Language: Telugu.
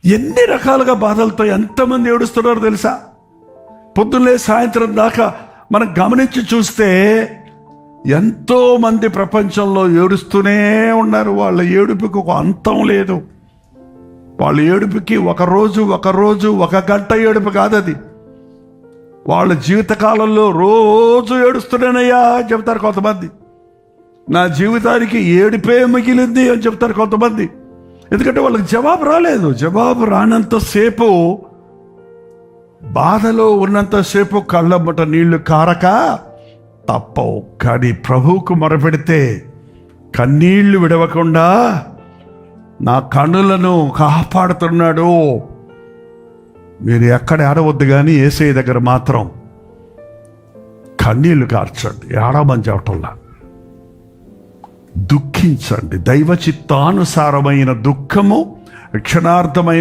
ఎన్ని రకాలుగా బాధలతో ఎంతమంది ఏడుస్తున్నారో తెలుసా? పొద్దున్నే సాయంత్రం దాకా మనం గమనించి చూస్తే ఎంతో మంది ప్రపంచంలో ఏడుస్తూనే ఉన్నారు. వాళ్ళ ఏడుపుకి ఒక అంతం లేదు. వాళ్ళ ఏడుపుకి ఒక రోజు ఒక గంట ఏడుపు కాదు అది. వాళ్ళ జీవితకాలంలో రోజు ఏడుస్తున్నానయ్యా అని చెప్తారు కొంతమంది. నా జీవితానికి ఏడుపే మిగిలింది అని చెప్తారు కొంతమంది. ఎందుకంటే వాళ్ళకి జవాబు రాలేదు. జవాబు రానంతసేపు, బాధలో ఉన్నంతసేపు కళ్ళమ్మట నీళ్లు కారక తప్పవు. కానీ ప్రభువుకు మొరపెడితే కన్నీళ్లు విడవకుండా నా కన్నులను కాపాడుతున్నాడు. మీరు ఎక్కడ ఏడవద్దు, కానీ యేసయ్య దగ్గర మాత్రం కన్నీళ్లు కార్చండి. ఏడవమని చెప్పటంలా, దుఃఖించండి. దైవ చిత్తానుసారమైన దుఃఖము, క్షణార్థమైన